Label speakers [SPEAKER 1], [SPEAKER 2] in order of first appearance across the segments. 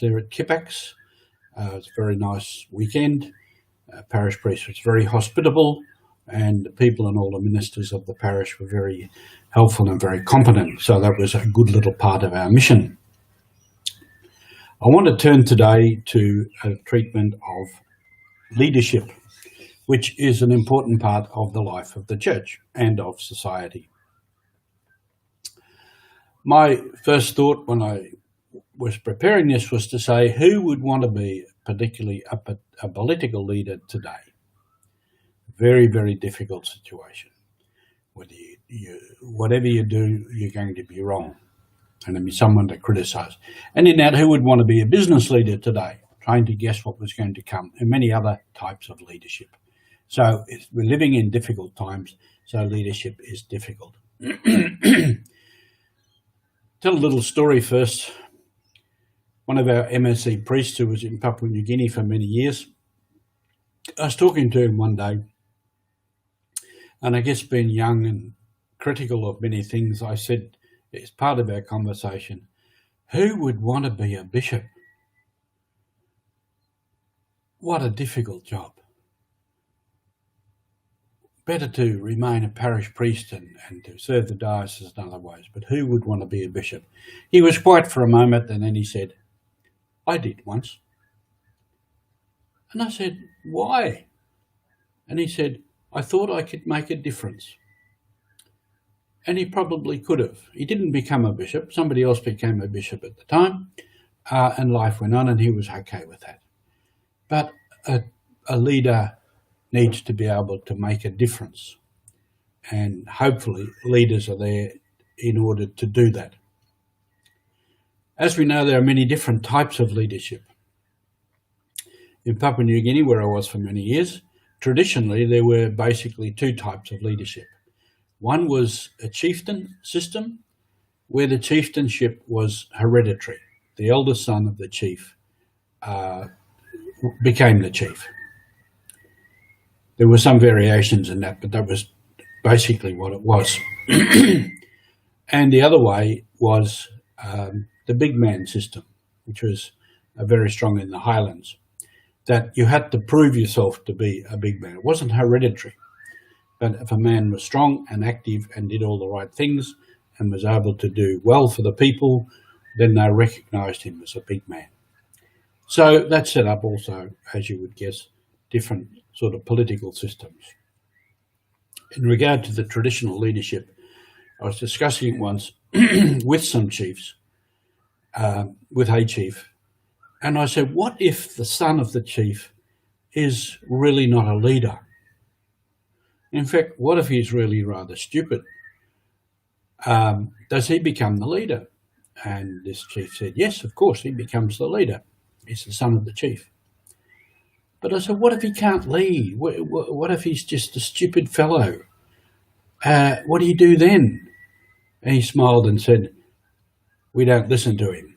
[SPEAKER 1] there at Kippax. It was a very nice weekend. Parish priest was very hospitable, and the people and all the ministers of the parish were very helpful and very competent. So that was a good little part of our mission. I want to turn today to a treatment of leadership, which is an important part of the life of the church and of society. My first thought when I was preparing this was to say, who would want to be particularly a political leader today? Very, very difficult situation. Whatever you do, you're going to be wrong, and there'll be someone to criticise. And in that, who would want to be a business leader today, trying to guess what was going to come, and many other types of leadership. So we're living in difficult times, so leadership is difficult. Tell a little story first. One of our MSC priests who was in Papua New Guinea for many years, I was talking to him one day, and I guess being young and critical of many things, I said, as part of our conversation, who would want to be a bishop? What a difficult job. Better to remain a parish priest and to serve the diocese in other ways, but who would want to be a bishop? He was quiet for a moment, and then he said, I did once. And I said, why? And he said, I thought I could make a difference. And he probably could have. He didn't become a bishop. Somebody else became a bishop at the time, and life went on, and he was okay with that. But a leader needs to be able to make a difference. And hopefully leaders are there in order to do that. As we know, there are many different types of leadership. In Papua New Guinea, where I was for many years, traditionally there were basically two types of leadership. One was a chieftain system, where the chieftainship was hereditary. The eldest son of the chief became the chief. There were some variations in that, but that was basically what it was. And the other way was the big man system, which was very strong in the highlands, that you had to prove yourself to be a big man. It wasn't hereditary, but if a man was strong and active and did all the right things and was able to do well for the people, then they recognised him as a big man. So that set up also, as you would guess, different sort of political systems. In regard to the traditional leadership, I was discussing it once with some chiefs, with a chief, and I said, what if the son of the chief is really not a leader? In fact, what if he's really rather stupid? Does he become the leader? And this chief said, yes, of course, he becomes the leader. He's the son of the chief. But I said, what if he can't lead? What if he's just a stupid fellow? What do you do then? And he smiled and said, we don't listen to him.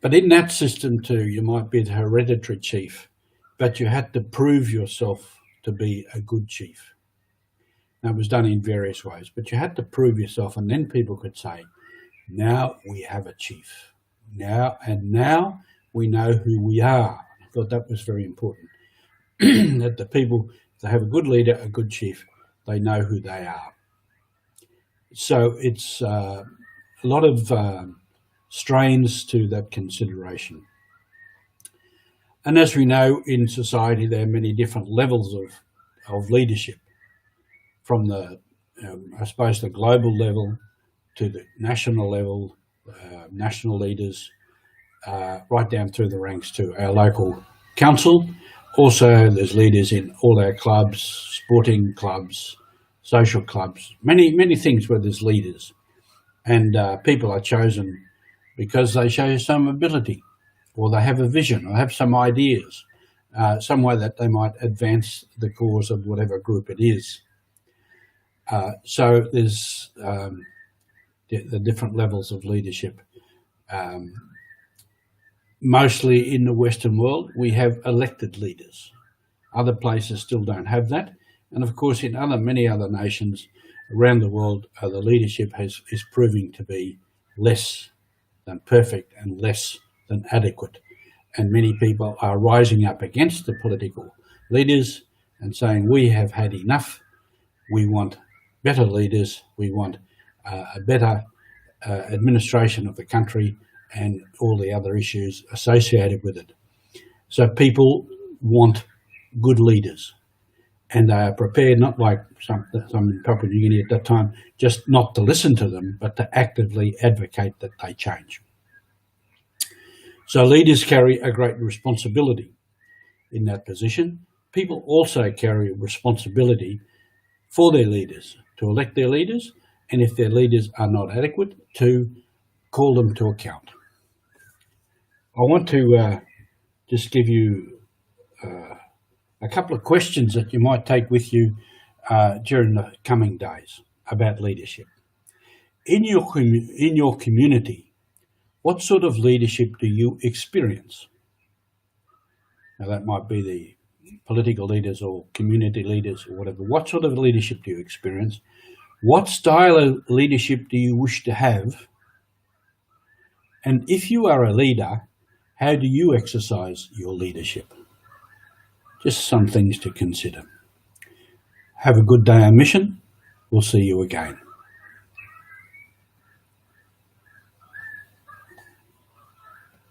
[SPEAKER 1] But in that system too, you might be the hereditary chief, but you had to prove yourself to be a good chief. Now, it was done in various ways, but you had to prove yourself, and then people could say, now we have a chief. Now we know who we are. I thought that was very important. That the people, if they have a good leader, a good chief, they know who they are. So it's a lot of strains to that consideration. And as we know, in society, there are many different levels of leadership, from the, I suppose, the global level to the national level, national leaders, right down through the ranks to our local council. Also, there's leaders in all our clubs, sporting clubs, social clubs, many things where there's leaders. And people are chosen because they show some ability, or they have a vision, or have some ideas, some way that they might advance the cause of whatever group it is. So there's the different levels of leadership. Mostly in the Western world, we have elected leaders. Other places still don't have that. And of course, in many other nations around the world, the leadership is proving to be less than perfect and less than adequate. And many people are rising up against the political leaders and saying, we have had enough. We want better leaders. We want a better administration of the country and all the other issues associated with it. So people want good leaders, and they are prepared, not like some in Papua New Guinea at that time, just not to listen to them, but to actively advocate that they change. So leaders carry a great responsibility in that position. People also carry a responsibility for their leaders, to elect their leaders, and if their leaders are not adequate, to call them to account. I want to just give you a couple of questions that you might take with you during the coming days about leadership. In your community, what sort of leadership do you experience? Now that might be the political leaders or community leaders or whatever. What sort of leadership do you experience? What style of leadership do you wish to have? And if you are a leader, how do you exercise your leadership? Just some things to consider. Have a good day on mission. We'll see you again.